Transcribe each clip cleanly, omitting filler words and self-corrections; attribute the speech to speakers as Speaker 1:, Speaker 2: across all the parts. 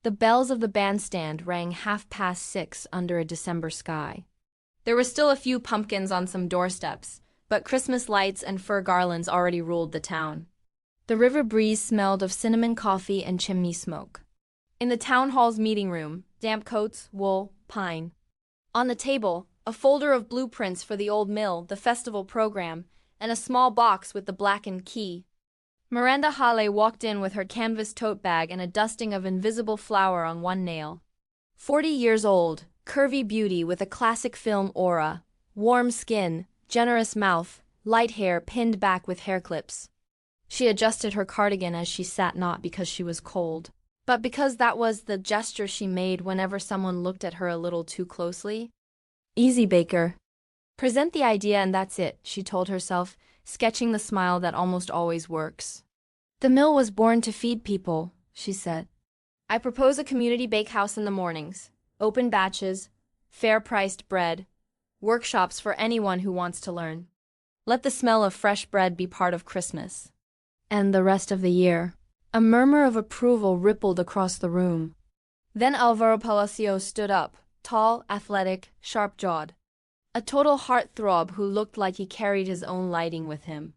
Speaker 1: The bells of the bandstand rang 6:30 under a December sky. There were still a few pumpkins on some doorsteps, but Christmas lights and fir garlands already ruled the town. The river breeze smelled of cinnamon coffee and chimney smoke. In the town hall's meeting room, damp coats, wool, pine. On the table, a folder of blueprints for the old mill, the festival program, and a small box with the blackened key. Miranda Hale walked in with her canvas tote bag and a dusting of invisible flour on one nail. 40 years old, curvy beauty with a classic film aura, warm skin, generous mouth, light hair pinned back with hair clips. She adjusted her cardigan as she sat, not because she was cold, but because that was the gesture she made whenever someone looked at her a little too closely. Easy, Baker. Present the idea and that's it, she told herself, sketching the smile that almost always works. The mill was born to feed people, she said. I propose a community bakehouse in the mornings, open batches, fair-priced bread, workshops for anyone who wants to learn. Let the smell of fresh bread be part of Christmas. And the rest of the year. A murmur of approval rippled across the room. Then Alvaro Palacios stood up, tall, athletic, sharp-jawed. A total heartthrob who looked like he carried his own lighting with him.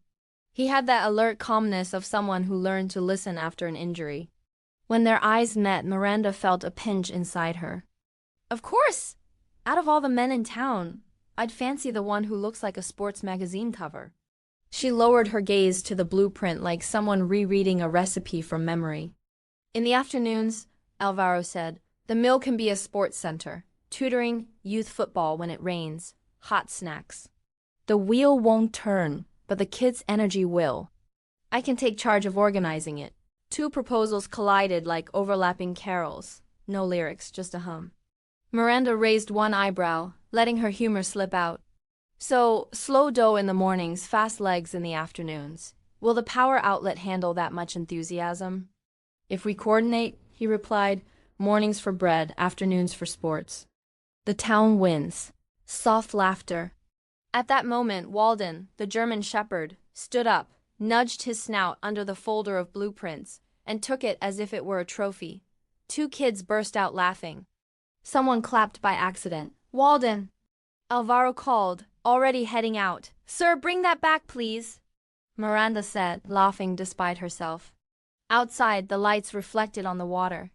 Speaker 1: He had that alert calmness of someone who learned to listen after an injury. When their eyes met, Miranda felt a pinch inside her. Of course! Out of all the men in town, I'd fancy the one who looks like a sports magazine cover. She lowered her gaze to the blueprint like someone rereading a recipe from memory. In the afternoons, Alvaro said, the mill can be a sports center, tutoring, youth football when it rains, hot snacks. The wheel won't turn, but the kids' energy will. I can take charge of organizing it. Two proposals collided like overlapping carols. No lyrics, just a hum. Miranda raised one eyebrow, letting her humor slip out. So, slow dough in the mornings, fast legs in the afternoons. Will the power outlet handle that much enthusiasm? If we coordinate, he replied, mornings for bread, afternoons for sports. The town wins. Soft laughter. At that moment, Walden, the German shepherd, stood up, nudged his snout under the folder of blueprints, and took it as if it were a trophy. Two kids burst out laughing. Someone clapped by accident. Walden! Alvaro called, already heading out. Sir, bring that back, please. Miranda said, laughing despite herself. Outside, the lights reflected on the water.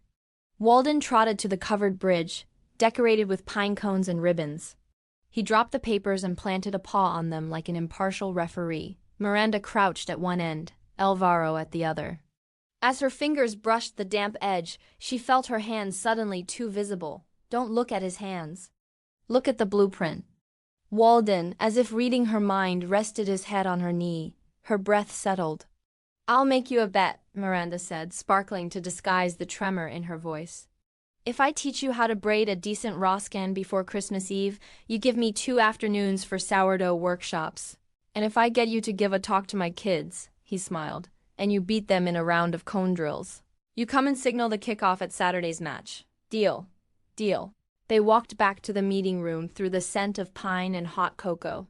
Speaker 1: Walden trotted to the covered bridge, decorated with pine cones and ribbons. He dropped the papers and planted a paw on them like an impartial referee. Miranda crouched at one end, Alvaro at the other. As her fingers brushed the damp edge, she felt her hands suddenly too visible. Don't look at his hands. Look at the blueprint. Walden, as if reading her mind, rested his head on her knee. Her breath settled. I'll make you a bet, Miranda said, sparkling to disguise the tremor in her voice. If I teach you how to braid a decent roscón before Christmas Eve, you give me 2 afternoons for sourdough workshops. And if I get you to give a talk to my kids, he smiled, and you beat them in a round of cone drills, you come and signal the kickoff at Saturday's match. Deal. Deal. They walked back to the meeting room through the scent of pine and hot cocoa.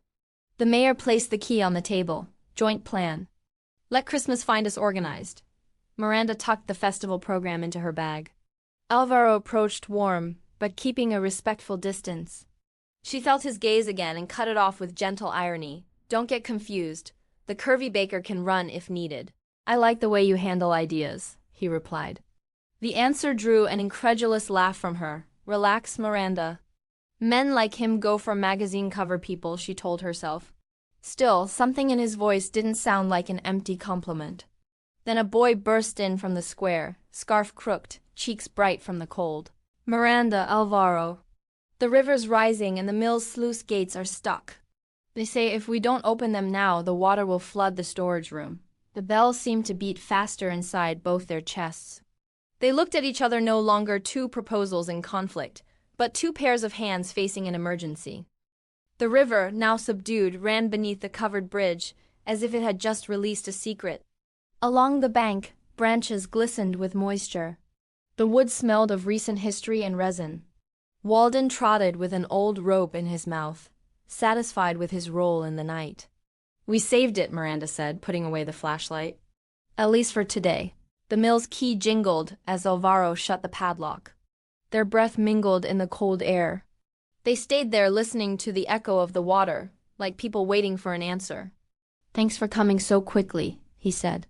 Speaker 1: The mayor placed the key on the table. Joint plan. Let Christmas find us organized. Miranda tucked the festival program into her bag. Alvaro approached warm, but keeping a respectful distance. She felt his gaze again and cut it off with gentle irony. Don't get confused. The curvy baker can run if needed. I like the way you handle ideas, he replied. The answer drew an incredulous laugh from her. Relax, Miranda. Men like him go for magazine cover people, she told herself. Still, something in his voice didn't sound like an empty compliment. Then a boy burst in from the square, scarf crooked, cheeks bright from the cold. Miranda, Alvaro. The river's rising and the mill's sluice gates are stuck. They say if we don't open them now, the water will flood the storage room. The bells seemed to beat faster inside both their chests. They looked at each other, no longer two proposals in conflict, but two pairs of hands facing an emergency. The river, now subdued, ran beneath the covered bridge, as if it had just released a secret. Along the bank, branches glistened with moisture. The wood smelled of recent history and resin. Walden trotted with an old rope in his mouth, satisfied with his role in the night. We saved it, Miranda said, putting away the flashlight. At least for today. The mill's key jingled as Alvaro shut the padlock. Their breath mingled in the cold air. They stayed there listening to the echo of the water, like people waiting for an answer. "Thanks for coming so quickly," he said.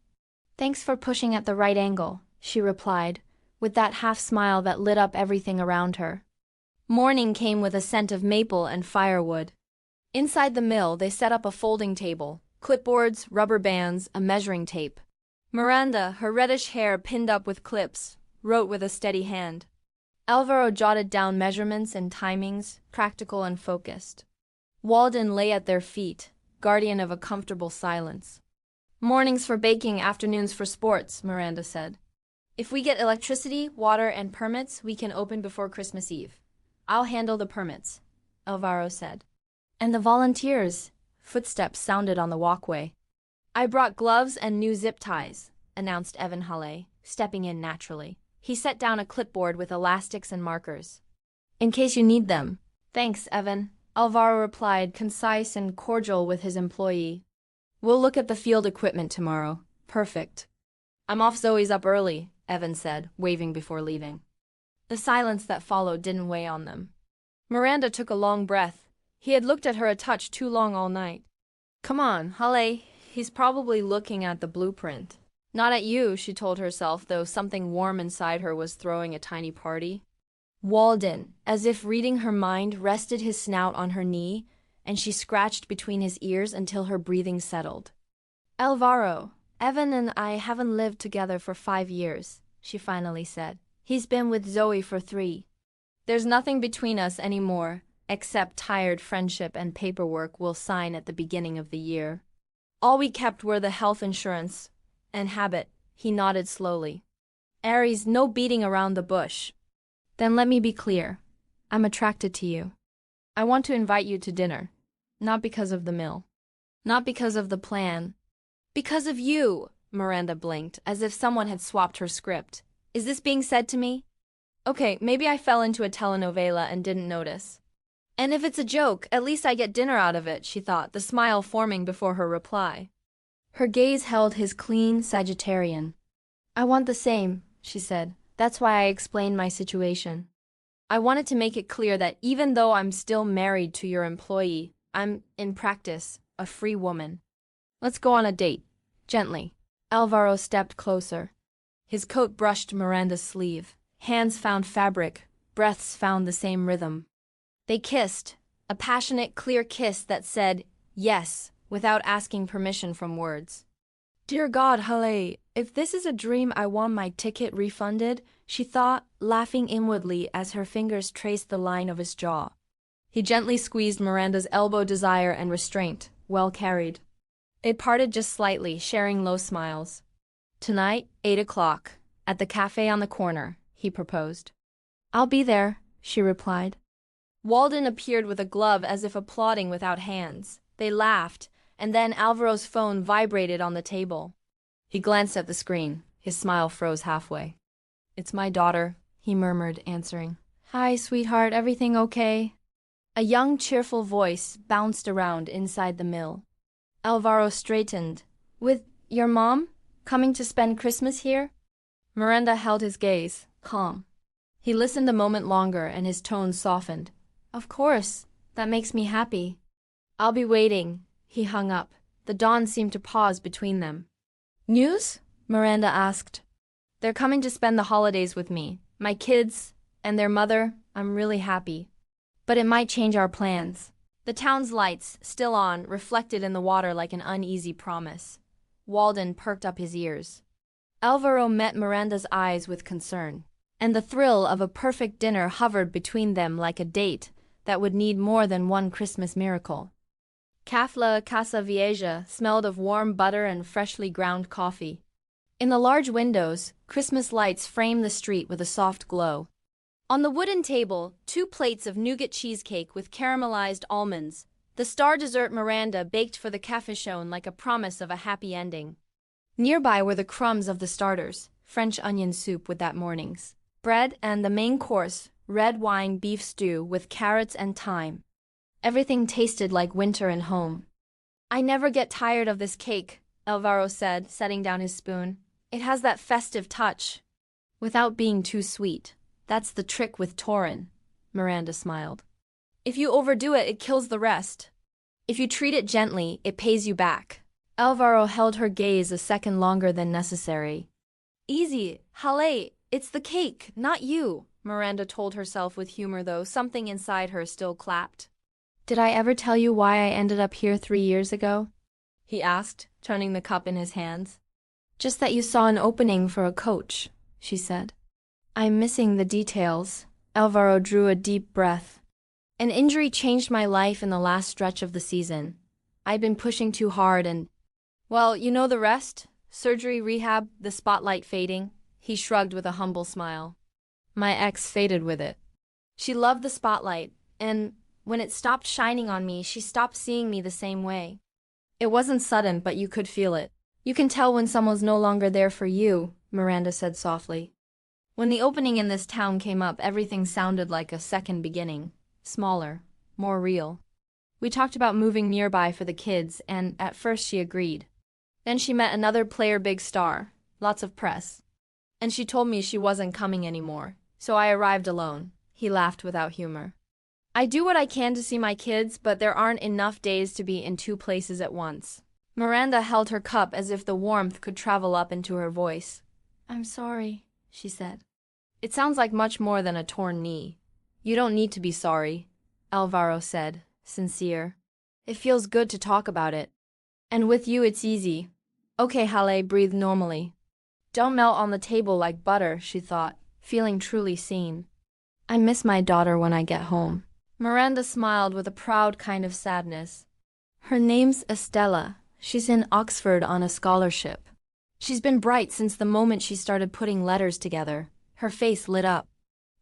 Speaker 1: "Thanks for pushing at the right angle," she replied, with that half-smile that lit up everything around her. Morning came with a scent of maple and firewood. Inside the mill, they set up a folding table, clipboards, rubber bands, a measuring tape. Miranda, her reddish hair pinned up with clips, wrote with a steady hand. Alvaro jotted down measurements and timings, practical and focused. Walden lay at their feet, guardian of a comfortable silence. "Mornings for baking, afternoons for sports," Miranda said. "If we get electricity, water, and permits, we can open before Christmas Eve." "I'll handle the permits," Alvaro said. "And the volunteers?" Footsteps sounded on the walkway. "I brought gloves and new zip ties," announced Evan Hale, stepping in naturally. He set down a clipboard with elastics and markers. "In case you need them." "Thanks, Evan," Alvaro replied, concise and cordial with his employee. "We'll look at the field equipment tomorrow." "Perfect." "I'm off, Zoe's up early," Evan said, waving before leaving. The silence that followed didn't weigh on them. Miranda took a long breath. He had looked at her a touch too long all night. "Come on, Hale. He's probably looking at the blueprint." "Not at you," she told herself, though something warm inside her was throwing a tiny party. Walden, as if reading her mind, rested his snout on her knee, and she scratched between his ears until her breathing settled. "Alvaro, Evan and I haven't lived together for 5 years, she finally said. "He's been with Zoe for 3. There's nothing between us anymore, except tired friendship and paperwork we'll sign at the beginning of the year. All we kept were the health insurance and habit," he nodded slowly. "Aries, no beating around the bush." "Then let me be clear. I'm attracted to you. I want to invite you to dinner. Not because of the mill. Not because of the plan. Because of you," Miranda blinked, as if someone had swapped her script. "Is this being said to me? Okay, maybe I fell into a telenovela and didn't notice. And if it's a joke, at least I get dinner out of it," she thought, the smile forming before her reply. Her gaze held his clean Sagittarian. "I want the same," she said. "That's why I explained my situation. I wanted to make it clear that even though I'm still married to your employee, I'm, in practice, a free woman. Let's go on a date." Gently. Alvaro stepped closer. His coat brushed Miranda's sleeve. Hands found fabric. Breaths found the same rhythm. They kissed, a passionate, clear kiss that said, yes, without asking permission from words. "Dear God, Hale, if this is a dream, I want my ticket refunded," she thought, laughing inwardly as her fingers traced the line of his jaw. He gently squeezed Miranda's elbow, desire and restraint, well carried. It parted just slightly, sharing low smiles. "Tonight, 8 o'clock, at the cafe on the corner," he proposed. "I'll be there," she replied. Walden appeared with a glove as if applauding without hands. They laughed, and then Alvaro's phone vibrated on the table. He glanced at the screen. His smile froze halfway. "It's my daughter," he murmured, answering. "Hi, sweetheart, everything okay?" A young, cheerful voice bounced around inside the mill. Alvaro straightened. "With your mom? Coming to spend Christmas here?" Miranda held his gaze, calm. He listened a moment longer, and his tone softened. "Of course. That makes me happy." "I'll be waiting." He hung up. The dawn seemed to pause between them. "News?" Miranda asked. "They're coming to spend the holidays with me. My kids and their mother. I'm really happy. But it might change our plans." The town's lights, still on, reflected in the water like an uneasy promise. Walden perked up his ears. Alvaro met Miranda's eyes with concern, and the thrill of a perfect dinner hovered between them like a date that would need more than one Christmas miracle. Cafla Casa Vieja smelled of warm butter and freshly ground coffee. In the large windows, Christmas lights framed the street with a soft glow. On the wooden table, 2 plates of nougat cheesecake with caramelized almonds. The star dessert Miranda baked for the cafechon like a promise of a happy ending. Nearby were the crumbs of the starters, French onion soup with that morning's bread, and the main course, red wine beef stew with carrots and thyme. Everything tasted like winter and home. "I never get tired of this cake," Alvaro said, setting down his spoon. It has that festive touch, without being too sweet. That's the trick with Torin, Miranda smiled. If you overdo it, it kills the rest. If you treat it gently, it pays you back. Alvaro held her gaze a second longer than necessary. Easy, Hale, it's the cake, not you, Miranda told herself with humor, though something inside her still clapped. Did I ever tell you why I ended up here 3 years ago? He asked, turning the cup in his hands. Just that you saw an opening for a coach, she said. I'm missing the details. Alvaro drew a deep breath. An injury changed my life in the last stretch of the season. I'd been pushing too hard and, well, you know the rest? Surgery, rehab, the spotlight fading. He shrugged with a humble smile. My ex faded with it. She loved the spotlight, and when it stopped shining on me, she stopped seeing me the same way. It wasn't sudden, but you could feel it. You can tell when someone's no longer there for you, Miranda said softly. When the opening in this town came up, everything sounded like a second beginning. Smaller, more real. We talked about moving nearby for the kids, and at first she agreed. Then she met another player big star, lots of press. And she told me she wasn't coming anymore, so I arrived alone. He laughed without humor. I do what I can to see my kids, but there aren't enough days to be in 2 places at once. Miranda held her cup as if the warmth could travel up into her voice. I'm sorry, she said. It sounds like much more than a torn knee. You don't need to be sorry, Alvaro said, sincere. It feels good to talk about it. And with you it's easy. Okay, Hale, breathe normally. Don't melt on the table like butter, she thought, feeling truly seen. I miss my daughter when I get home. Miranda smiled with a proud kind of sadness. Her name's Estella. She's in Oxford on a scholarship. She's been bright since the moment she started putting letters together. Her face lit up.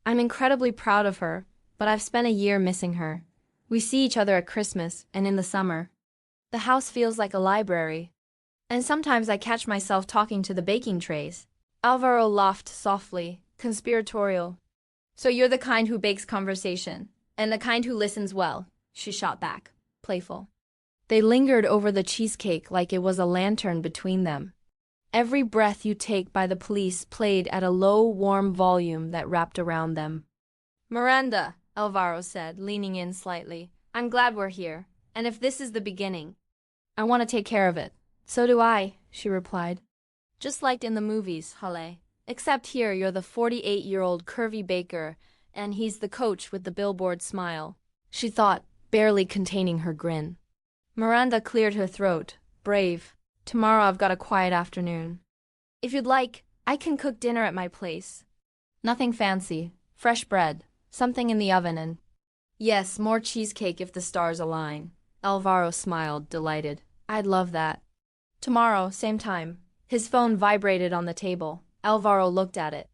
Speaker 1: I'm incredibly proud of her, but I've spent a year missing her. We see each other at Christmas and in the summer. The house feels like a library. And sometimes I catch myself talking to the baking trays. Alvaro laughed softly, conspiratorial. So you're the kind who bakes conversation, and the kind who listens well, she shot back, playful. They lingered over the cheesecake like it was a lantern between them. Every breath you take by the police played at a low, warm volume that wrapped around them. Miranda, Alvaro said, leaning in slightly, I'm glad we're here, and if this is the beginning, I want to take care of it. So do I, she replied. Just like in the movies, Hale. Except here you're the 48-year-old curvy baker, and he's the coach with the billboard smile, she thought, barely containing her grin. Miranda cleared her throat, brave. Tomorrow I've got a quiet afternoon. If you'd like, I can cook dinner at my place. Nothing fancy, fresh bread, something in the oven and… Yes, more cheesecake if the stars align. Alvaro smiled, delighted. I'd love that. Tomorrow, same time. His phone vibrated on the table. Alvaro looked at it.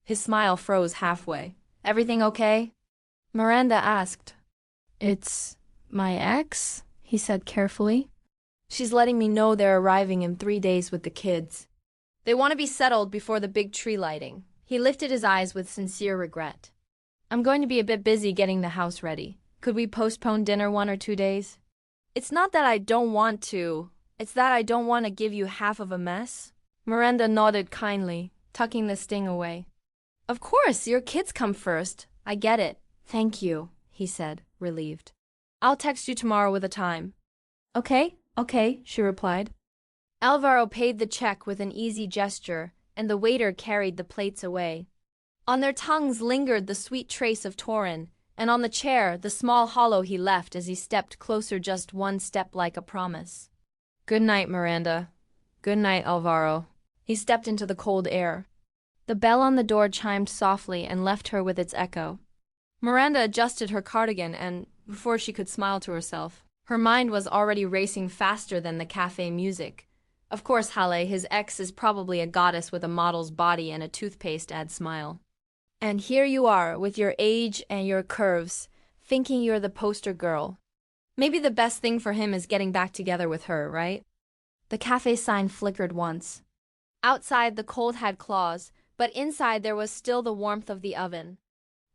Speaker 1: His smile froze halfway. Everything okay? Miranda asked. It's my ex, he said carefully. She's letting me know they're arriving in 3 days with the kids. They want to be settled before the big tree lighting. He lifted his eyes with sincere regret. I'm going to be a bit busy getting the house ready. Could we postpone dinner 1 or 2 days? It's not that I don't want to. It's that I don't want to give you half of a mess. Miranda nodded kindly, tucking the sting away. Of course, your kids come first. I get it. Thank you, he said, relieved. I'll text you tomorrow with a time. Okay, she replied. Alvaro paid the check with an easy gesture, and the waiter carried the plates away. On their tongues lingered the sweet trace of Torin, and on the chair the small hollow he left as he stepped closer, just 1 step like a promise. Good night, Miranda. Good night, Alvaro. He stepped into the cold air. The bell on the door chimed softly and left her with its echo. Miranda adjusted her cardigan and, before she could smile to herself, her mind was already racing faster than the cafe music. Of course, Hale, his ex, is probably a goddess with a model's body and a toothpaste ad smile. And here you are, with your age and your curves, thinking you're the poster girl. Maybe the best thing for him is getting back together with her, right? The cafe sign flickered once. Outside, the cold had claws, but inside there was still the warmth of the oven.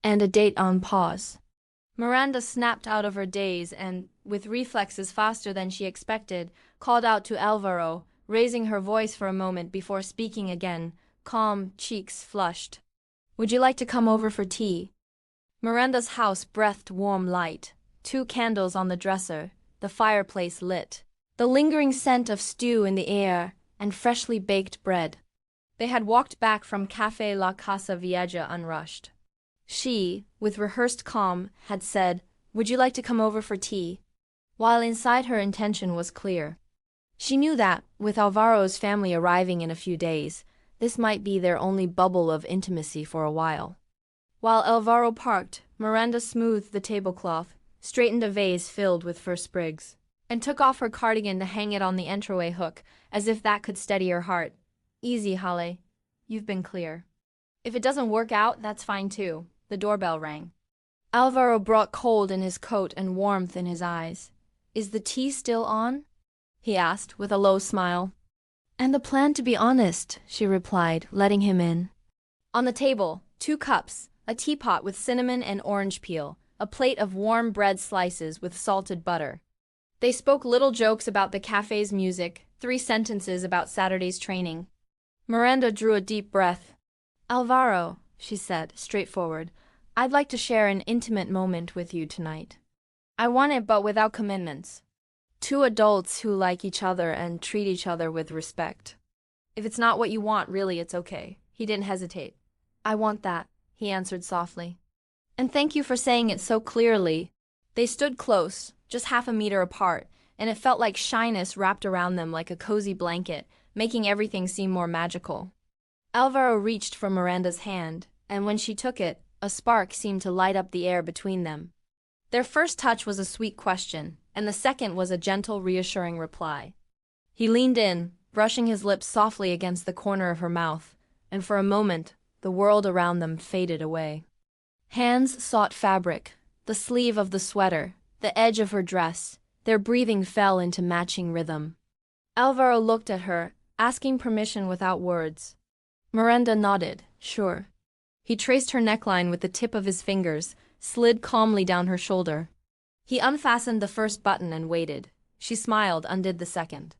Speaker 1: And a date on pause. Miranda snapped out of her daze and, with reflexes faster than she expected, called out to Alvaro, raising her voice for a moment before speaking again, calm, cheeks flushed. "Would you like to come over for tea?" Miranda's house breathed warm light, 2 candles on the dresser, the fireplace lit, the lingering scent of stew in the air, and freshly baked bread. They had walked back from Café La Casa Vieja unrushed. She, with rehearsed calm, had said, "Would you like to come over for tea?" while inside her intention was clear. She knew that, with Alvaro's family arriving in a few days, this might be their only bubble of intimacy for a while. While Alvaro parked, Miranda smoothed the tablecloth, straightened a vase filled with fir sprigs, and took off her cardigan to hang it on the entryway hook, as if that could steady her heart. "Easy, Hale. You've been clear. If it doesn't work out, that's fine too." The doorbell rang. Alvaro brought cold in his coat and warmth in his eyes. "Is the tea still on?" he asked, with a low smile. "And the plan, to be honest," she replied, letting him in. On the table, 2 cups, a teapot with cinnamon and orange peel, a plate of warm bread slices with salted butter. They spoke little jokes about the cafe's music, 3 sentences about Saturday's training. Miranda drew a deep breath. "Alvaro," she said, straightforward, "I'd like to share an intimate moment with you tonight. I want it, but without commitments. 2 adults who like each other and treat each other with respect. If it's not what you want, really, it's okay." He didn't hesitate. "I want that," he answered softly. "And thank you for saying it so clearly." They stood close, just half a meter apart, and it felt like shyness wrapped around them like a cozy blanket, making everything seem more magical. Alvaro reached for Miranda's hand, and when she took it, a spark seemed to light up the air between them. Their first touch was a sweet question, and the second was a gentle, reassuring reply. He leaned in, brushing his lips softly against the corner of her mouth, and for a moment, the world around them faded away. Hands sought fabric, the sleeve of the sweater, the edge of her dress. Their breathing fell into matching rhythm. Alvaro looked at her, asking permission without words. Miranda nodded, sure. He traced her neckline with the tip of his fingers, slid calmly down her shoulder. He unfastened the first button and waited. She smiled, undid the second.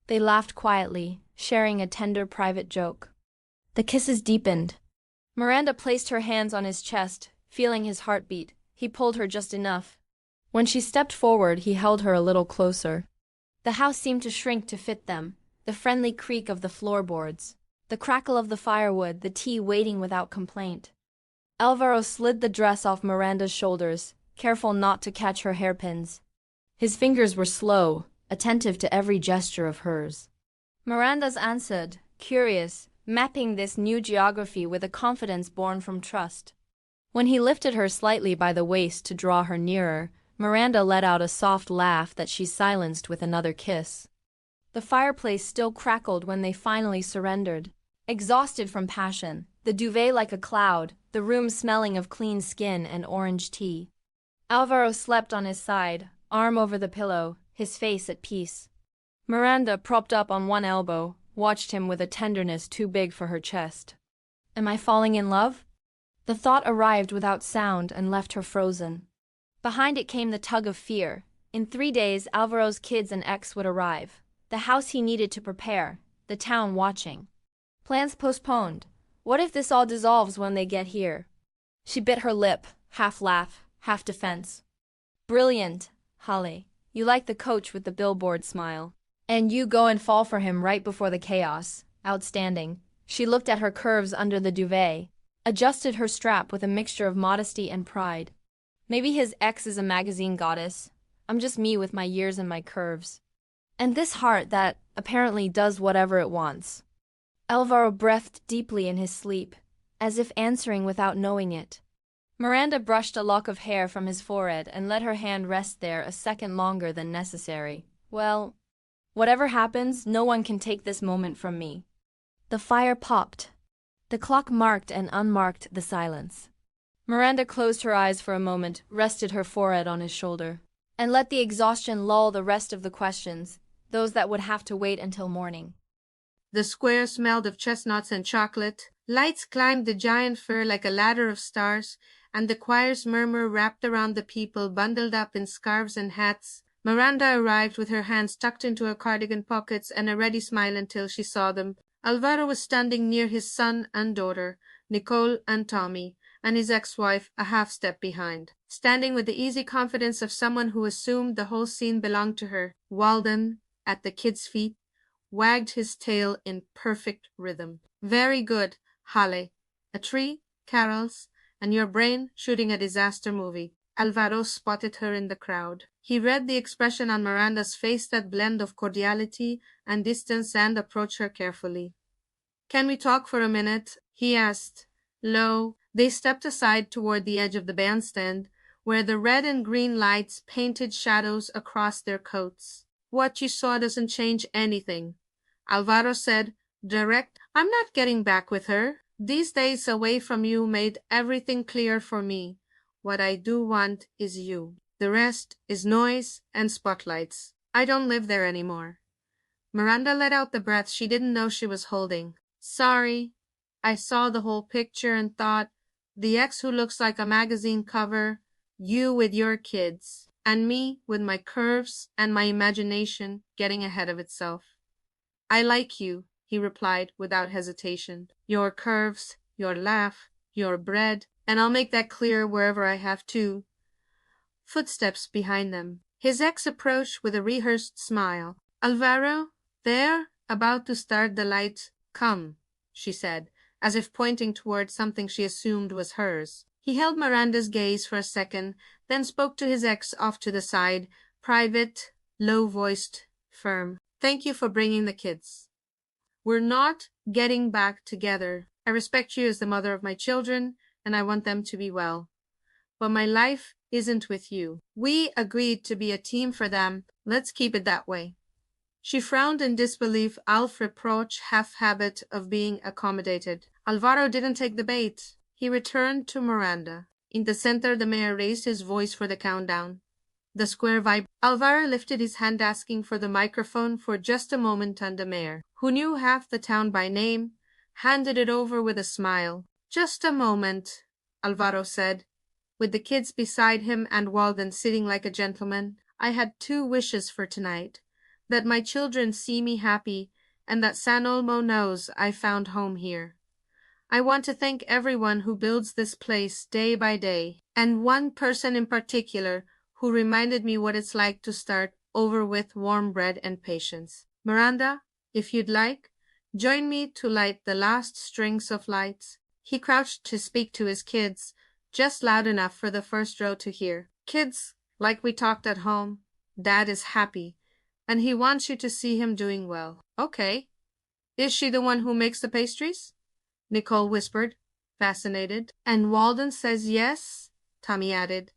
Speaker 1: They laughed quietly, sharing a tender private joke. The kisses deepened. Miranda placed her hands on his chest, feeling his heartbeat. He pulled her just enough. When she stepped forward, he held her a little closer. The house seemed to shrink to fit them, the friendly creak of the floorboards, the crackle of the firewood, the tea waiting without complaint. Alvaro slid the dress off Miranda's shoulders, careful not to catch her hairpins. His fingers were slow, attentive to every gesture of hers. Miranda's answered, curious, mapping this new geography with a confidence born from trust. When he lifted her slightly by the waist to draw her nearer, Miranda let out a soft laugh that she silenced with another kiss. The fireplace still crackled when they finally surrendered. Exhausted from passion, the duvet like a cloud, the room smelling of clean skin and orange tea. Alvaro slept on his side, arm over the pillow, his face at peace. Miranda, propped up on one elbow, watched him with a tenderness too big for her chest. Am I falling in love? The thought arrived without sound and left her frozen. Behind it came the tug of fear. In 3 days, Alvaro's kids and ex would arrive. The house he needed to prepare, the town watching. Plans postponed. What if this all dissolves when they get here? She bit her lip, half laugh, half defense. Brilliant, Hale. You like the coach with the billboard smile. And you go and fall for him right before the chaos. Outstanding. She looked at her curves under the duvet, adjusted her strap with a mixture of modesty and pride. Maybe his ex is a magazine goddess. I'm just me with my years and my curves. And this heart that, apparently, does whatever it wants. Alvaro breathed deeply in his sleep, as if answering without knowing it. Miranda brushed a lock of hair from his forehead and let her hand rest there a second longer than necessary. Well, whatever happens, no one can take this moment from me. The fire popped. The clock marked and unmarked the silence. Miranda closed her eyes for a moment, rested her forehead on his shoulder, and let the exhaustion lull the rest of the questions, those that would have to wait until morning.
Speaker 2: The square smelled of chestnuts and chocolate. Lights climbed the giant fir like a ladder of stars, and the choir's murmur wrapped around the people bundled up in scarves and hats, Miranda arrived with her hands tucked into her cardigan pockets and a ready smile until she saw them. Alvaro was standing near his son and daughter, Nicole and Tommy, and his ex-wife a half-step behind, standing with the easy confidence of someone who assumed the whole scene belonged to her. Walden, at the kids' feet, wagged his tail in perfect rhythm. Very good, Hale. A tree, carols, and your brain shooting a disaster movie. Alvaro spotted her in the crowd. He read the expression on Miranda's face, that blend of cordiality and distance, and approached her carefully. "Can we talk for a minute?" he asked. Low, they stepped aside toward the edge of the bandstand, where the red and green lights painted shadows across their coats. "What you saw doesn't change anything," Alvaro said, direct. "I'm not getting back with her. These days away from you made everything clear for me. What I do want is you. The rest is noise and spotlights. I don't live there anymore." Miranda let out the breath she didn't know she was holding. "Sorry. I saw the whole picture and thought, the ex who looks like a magazine cover, you with your kids, and me with my curves and my imagination getting ahead of itself." "I like you," he replied without hesitation. "Your curves, your laugh, your bread, and I'll make that clear wherever I have to." Footsteps behind them. His ex approached with a rehearsed smile. "Alvaro, there, about to start the lights. Come," she said, as if pointing toward something she assumed was hers. He held Miranda's gaze for a second, then spoke to his ex off to the side, private, low-voiced, firm. "Thank you for bringing the kids. We're not getting back together. I respect you as the mother of my children, and I want them to be well. But my life isn't with you. We agreed to be a team for them. Let's keep it that way." She frowned in disbelief, half reproach, half habit of being accommodated. Alvaro didn't take the bait. He returned to Miranda. In the center, the mayor raised his voice for the countdown. The square vibrated. Alvaro lifted his hand, asking for the microphone for just a moment, and the mayor, who knew half the town by name, handed it over with a smile. "Just a moment," Alvaro said, with the kids beside him and Walden sitting like a gentleman. "I had 2 wishes for tonight. That my children see me happy, and that San Olmo knows I found home here. I want to thank everyone who builds this place day by day, and one person in particular who reminded me what it's like to start over with warm bread and patience. Miranda, if you'd like, join me to light the last strings of lights." He crouched to speak to his kids, just loud enough for the first row to hear. "Kids, like we talked at home, Dad is happy, and he wants you to see him doing well." "Okay. Is she the one who makes the pastries?" Nicole whispered, fascinated. "And Walden says yes," Tommy added,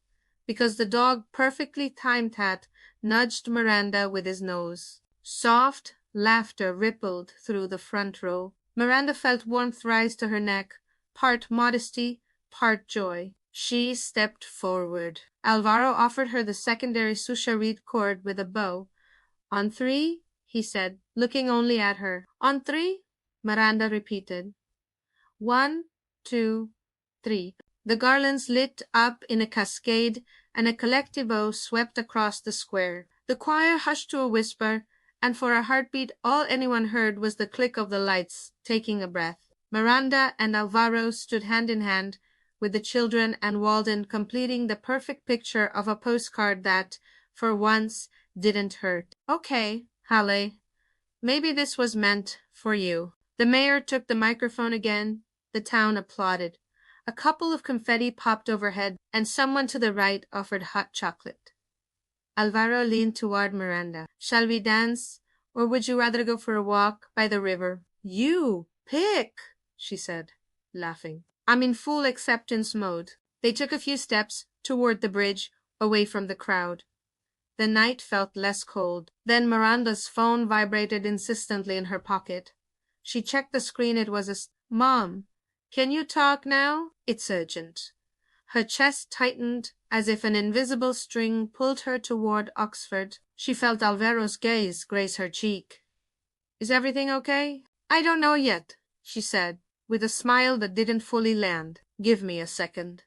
Speaker 2: because the dog, perfectly timed hat, nudged Miranda with his nose. Soft laughter rippled through the front row. Miranda felt warmth rise to her neck, part modesty, part joy. She stepped forward. Alvaro offered her the secondary Susha reed cord with a bow. "On 3, he said, looking only at her. "On 3, Miranda repeated. 1, 2, 3. The garlands lit up in a cascade, and a collective bow swept across the square. The choir hushed to a whisper, and for a heartbeat all anyone heard was the click of the lights, taking a breath. Miranda and Alvaro stood hand in hand, with the children and Walden completing the perfect picture of a postcard that, for once, didn't hurt. "Okay, Hale, maybe this was meant for you." The mayor took the microphone again. The town applauded. A couple of confetti popped overhead, and someone to the right offered hot chocolate. Alvaro leaned toward Miranda. "Shall we dance, or would you rather go for a walk by the river?" "You pick," she said, laughing. "I'm in full acceptance mode." They took a few steps toward the bridge, away from the crowd. The night felt less cold. Then Miranda's phone vibrated insistently in her pocket. She checked the screen. It was a "Mom, can you talk now? It's urgent." Her chest tightened as if an invisible string pulled her toward Oxford. She felt Alvaro's gaze graze her cheek. "Is everything okay?" "I don't know yet," she said, with a smile that didn't fully land. "Give me a second."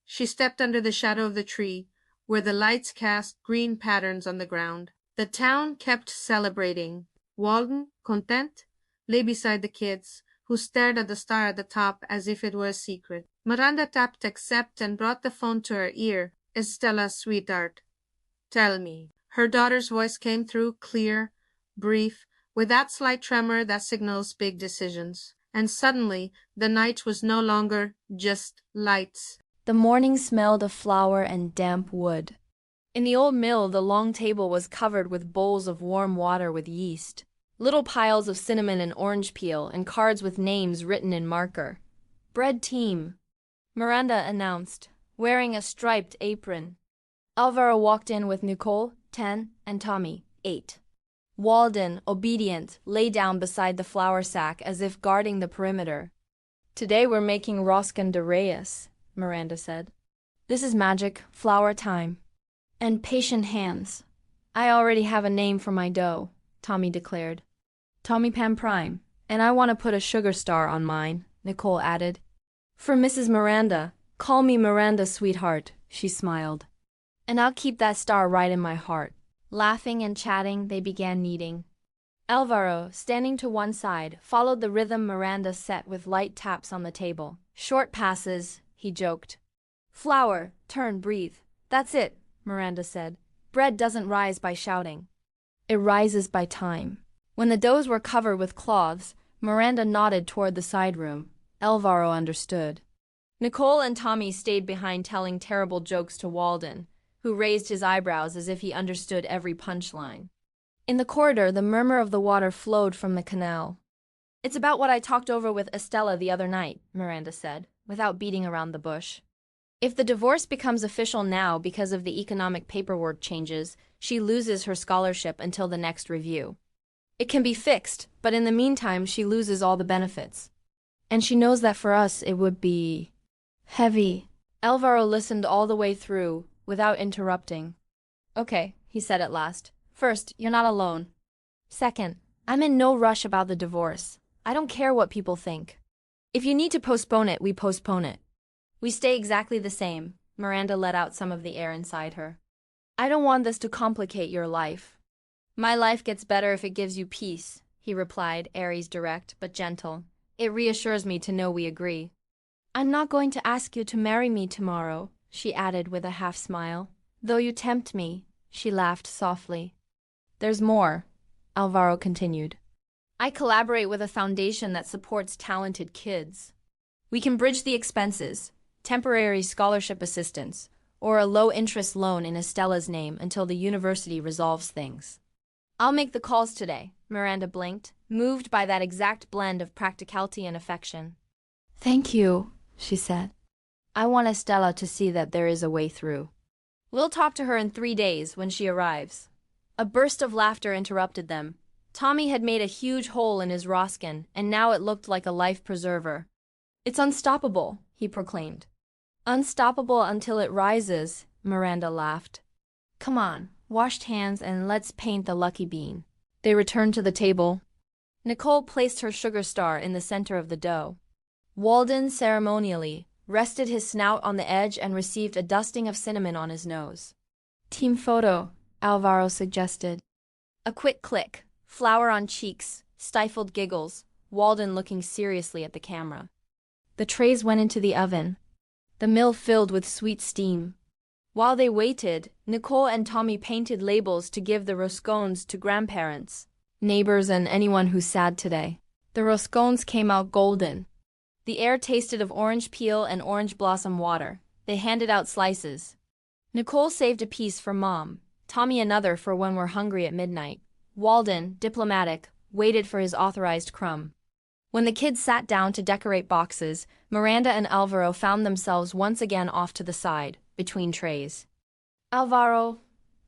Speaker 2: She stepped under the shadow of the tree, where the lights cast green patterns on the ground. The town kept celebrating. Walden, content, lay beside the kids, who stared at the star at the top as if it were a secret. Miranda tapped accept and brought the phone to her ear. "Estella, sweetheart, tell me." Her daughter's voice came through, clear, brief, with that slight tremor that signals big decisions. And suddenly, the night was no longer just lights.
Speaker 1: The morning smelled of flour and damp wood. In the old mill, the long table was covered with bowls of warm water with yeast, little piles of cinnamon and orange peel, and cards with names written in marker. "Bread team," Miranda announced, wearing a striped apron. Alvaro walked in with Nicole, 10, and Tommy, 8. Walden, obedient, lay down beside the flour sack as if guarding the perimeter. "Today we're making roscón de reyes," Miranda said. "This is magic, flour time. And patient hands." "I already have a name for my dough," Tommy declared. "Tommy Pan Prime. And I want to put a sugar star on mine," Nicole added. "For Mrs. Miranda, call me Miranda, sweetheart," she smiled. "And I'll keep that star right in my heart." Laughing and chatting, they began kneading. Alvaro, standing to one side, followed the rhythm Miranda set with light taps on the table. "Short passes," he joked. "Flour, turn, breathe. That's it," Miranda said. "Bread doesn't rise by shouting. It rises by time." When the doughs were covered with cloths, Miranda nodded toward the side room. Alvaro understood. Nicole and Tommy stayed behind telling terrible jokes to Walden, who raised his eyebrows as if he understood every punchline. In the corridor, the murmur of the water flowed from the canal. "It's about what I talked over with Estella the other night," Miranda said, without beating around the bush. "If the divorce becomes official now because of the economic paperwork changes, she loses her scholarship until the next review. It can be fixed, but in the meantime she loses all the benefits. And she knows that for us it would be heavy." Alvaro listened all the way through, without interrupting. "Okay," he said at last. "First, you're not alone. Second, I'm in no rush about the divorce. I don't care what people think. If you need to postpone it, we postpone it. We stay exactly the same." Miranda let out some of the air inside her. "I don't want this to complicate your life." "My life gets better if it gives you peace," he replied, Aries direct but gentle. "It reassures me to know we agree." "I'm not going to ask you to marry me tomorrow," she added with a half-smile. "Though you tempt me," she laughed softly. "There's more," Alvaro continued. "I collaborate with a foundation that supports talented kids. We can bridge the expenses, temporary scholarship assistance, or a low-interest loan in Estella's name until the university resolves things. I'll make the calls today," Miranda blinked, moved by that exact blend of practicality and affection. "Thank you," she said. "I want Estella to see that there is a way through. We'll talk to her in 3 days when she arrives." A burst of laughter interrupted them. Tommy had made a huge hole in his roscón, and now it looked like a life preserver. "It's unstoppable," he proclaimed. "Unstoppable until it rises," Miranda laughed. "Come on, washed hands, and let's paint the lucky bean." They returned to the table. Nicole placed her sugar star in the center of the dough. Walden ceremonially rested his snout on the edge and received a dusting of cinnamon on his nose. "Team photo," Alvaro suggested. A quick click, flour on cheeks, stifled giggles, Walden looking seriously at the camera. The trays went into the oven. The mill filled with sweet steam. While they waited, Nicole and Tommy painted labels to give the roscóns to grandparents, neighbors, and anyone who's sad today. The roscóns came out golden. The air tasted of orange peel and orange blossom water. They handed out slices. Nicole saved a piece for Mom, Tommy another for when we're hungry at midnight. Walden, diplomatic, waited for his authorized crumb. When the kids sat down to decorate boxes, Miranda and Alvaro found themselves once again off to the side, between trays. "Alvaro,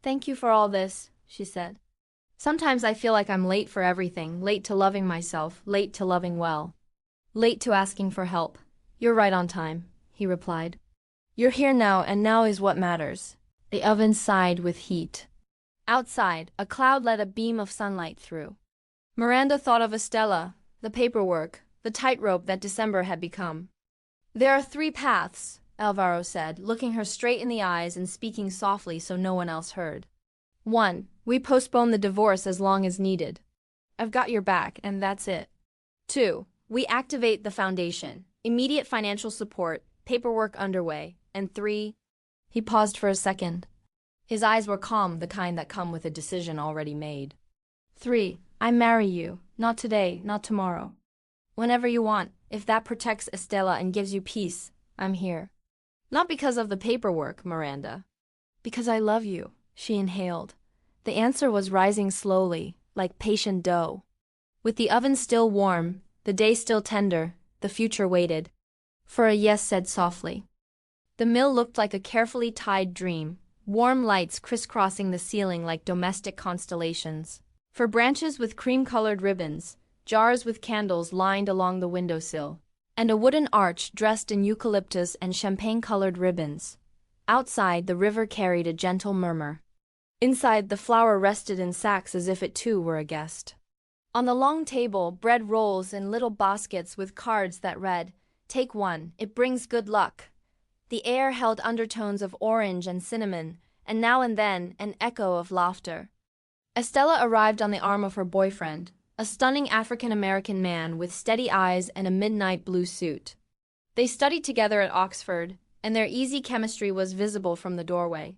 Speaker 1: thank you for all this," she said. "Sometimes I feel like I'm late for everything, late to loving myself, late to loving well. Late to asking for help." "You're right on time," he replied. "You're here now, and now is what matters." The oven sighed with heat. Outside, a cloud let a beam of sunlight through. Miranda thought of Estella, the paperwork, the tightrope that December had become. "There are 3 paths," Alvaro said, looking her straight in the eyes and speaking softly so no one else heard. 1. We postpone the divorce as long as needed. I've got your back, and that's it. 2. We activate the foundation. Immediate financial support, paperwork underway. And 3. He paused for a second. His eyes were calm, the kind that come with a decision already made. 3. I marry you. Not today, not tomorrow. Whenever you want, if that protects Estela and gives you peace, I'm here. Not because of the paperwork, Miranda. Because I love you, she inhaled. The answer was rising slowly, like patient dough. With the oven still warm, the day still tender, the future waited. For a yes said softly. The mill looked like a carefully tied dream, warm lights crisscrossing the ceiling like domestic constellations. For branches with cream-colored ribbons, jars with candles lined along the windowsill, and a wooden arch dressed in eucalyptus and champagne-colored ribbons. Outside, the river carried a gentle murmur. Inside, the flour rested in sacks as if it too were a guest. On the long table, bread rolls in little baskets with cards that read, "Take one, it brings good luck." The air held undertones of orange and cinnamon, and now and then an echo of laughter. Estela arrived on the arm of her boyfriend, a stunning African-American man with steady eyes and a midnight blue suit. They studied together at Oxford, and their easy chemistry was visible from the doorway.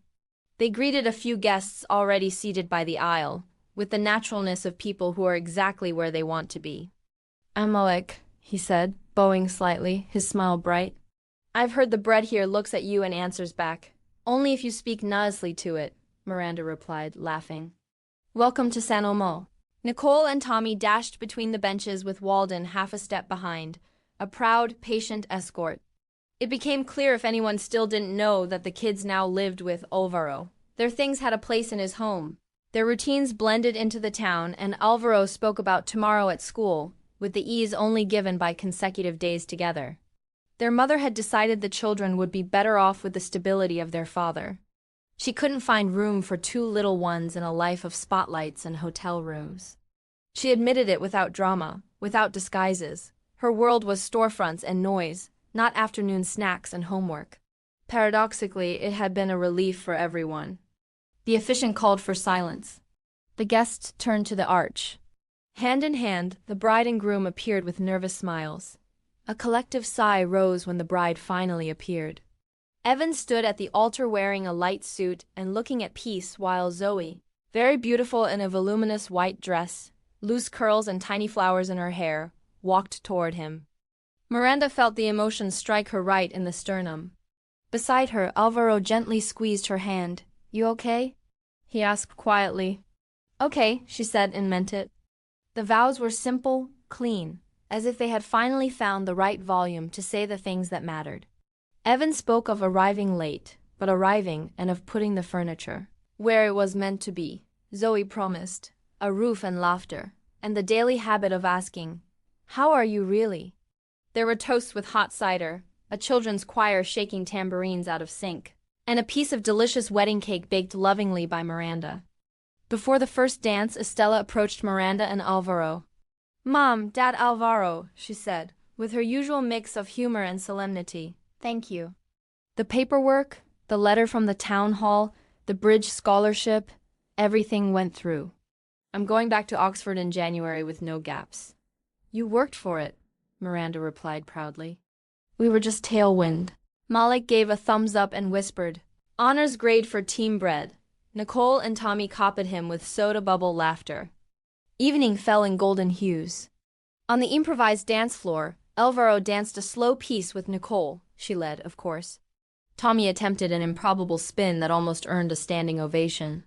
Speaker 1: They greeted a few guests already seated by the aisle, with the naturalness of people who are exactly where they want to be. "Amalek," he said, bowing slightly, his smile bright. "I've heard the bread here looks at you and answers back. Only if you speak nicely to it," Miranda replied, laughing. "Welcome to San Omo." Nicole and Tommy dashed between the benches with Walden half a step behind, a proud, patient escort. It became clear if anyone still didn't know that the kids now lived with Alvaro. Their things had a place in his home. Their routines blended into the town, and Alvaro spoke about tomorrow at school, with the ease only given by consecutive days together. Their mother had decided the children would be better off with the stability of their father. She couldn't find room for two little ones in a life of spotlights and hotel rooms. She admitted it without drama, without disguises. Her world was storefronts and noise, not afternoon snacks and homework. Paradoxically, it had been a relief for everyone. The officiant called for silence. The guests turned to the arch. Hand in hand, the bride and groom appeared with nervous smiles. A collective sigh rose when the bride finally appeared. Evan stood at the altar wearing a light suit and looking at peace, while Zoe, very beautiful in a voluminous white dress, loose curls and tiny flowers in her hair, walked toward him. Miranda felt the emotion strike her right in the sternum. Beside her, Alvaro gently squeezed her hand. "You okay?" he asked quietly. "Okay," she said and meant it. The vows were simple, clean, as if they had finally found the right volume to say the things that mattered. Evan spoke of arriving late, but arriving, and of putting the furniture where it was meant to be. Zoe promised a roof and laughter, and the daily habit of asking, "How are you really?" There were toasts with hot cider, a children's choir shaking tambourines out of sync, and a piece of delicious wedding cake baked lovingly by Miranda. Before the first dance, Estela approached Miranda and Alvaro. "Mom, Dad, Alvaro," she said, with her usual mix of humor and solemnity. "Thank you. The paperwork, the letter from the town hall, the bridge scholarship, everything went through. I'm going back to Oxford in January with no gaps." "You worked for it," Miranda replied proudly. "We were just tailwind." Malik gave a thumbs up and whispered, "Honors grade for team bread." Nicole and Tommy copied him with soda bubble laughter. Evening fell in golden hues. On the improvised dance floor, Alvaro danced a slow piece with Nicole. She led, of course. Tommy attempted an improbable spin that almost earned a standing ovation.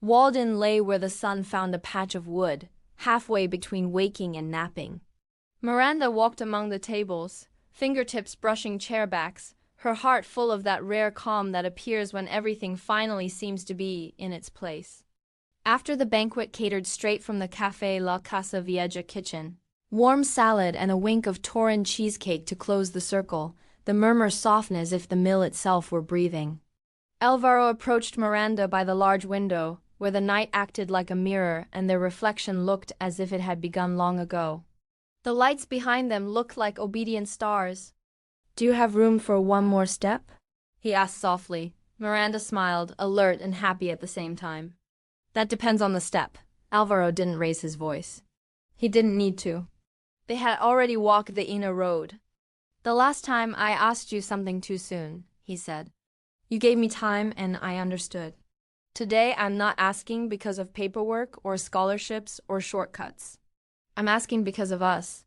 Speaker 1: Walden lay where the sun found a patch of wood, halfway between waking and napping. Miranda walked among the tables, fingertips brushing chairbacks, her heart full of that rare calm that appears when everything finally seems to be in its place. After the banquet catered straight from the Café La Casa Vieja kitchen, warm salad and a wink of Torin cheesecake to close the circle, the murmur softened as if the mill itself were breathing. Alvaro approached Miranda by the large window, where the night acted like a mirror and their reflection looked as if it had begun long ago. The lights behind them looked like obedient stars. Do you have room for one more step? He asked softly. Miranda smiled, alert and happy at the same time. That depends on the step. Alvaro didn't raise his voice. He didn't need to. They had already walked the inner road. The last time I asked you something too soon, he said. You gave me time and I understood. Today I'm not asking because of paperwork or scholarships or shortcuts. I'm asking because of us.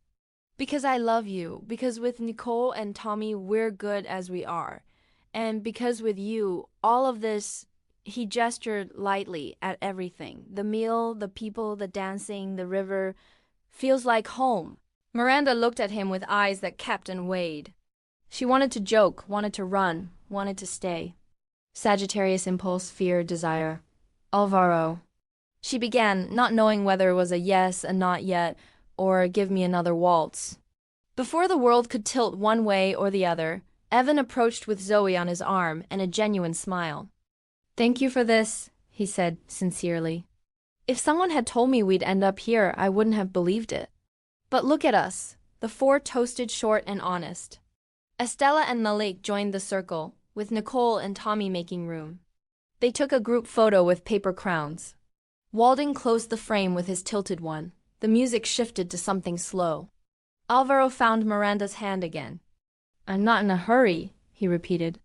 Speaker 1: Because I love you, because with Nicole and Tommy we're good as we are. And because with you, all of this, he gestured lightly at everything. The meal, the people, the dancing, the river, feels like home. Miranda looked at him with eyes that kept and weighed. She wanted to joke, wanted to run, wanted to stay. Sagittarius impulse, fear, desire. Alvaro. She began, not knowing whether it was a yes, a not yet, or give me another waltz. Before the world could tilt one way or the other, Evan approached with Zoe on his arm and a genuine smile. Thank you for this, he said sincerely. If someone had told me we'd end up here, I wouldn't have believed it. But look at us, the four toasted short and honest. Estella and Malik joined the circle, with Nicole and Tommy making room. They took a group photo with paper crowns. Walden closed the frame with his tilted one. The music shifted to something slow. Alvaro found Miranda's hand again. I'm not in a hurry, he repeated.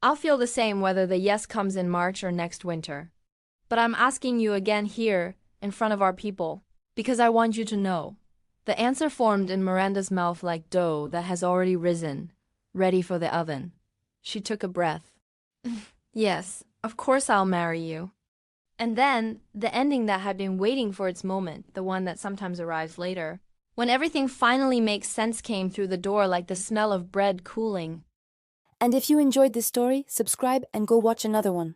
Speaker 1: I'll feel the same whether the yes comes in March or next winter. But I'm asking you again here, in front of our people, because I want you to know. The answer formed in Miranda's mouth like dough that has already risen, ready for the oven. She took a breath. Yes, of course I'll marry you. And then, the ending that had been waiting for its moment, the one that sometimes arrives later, when everything finally makes sense, came through the door like the smell of bread cooling.
Speaker 3: And if you enjoyed this story, subscribe and go watch another one.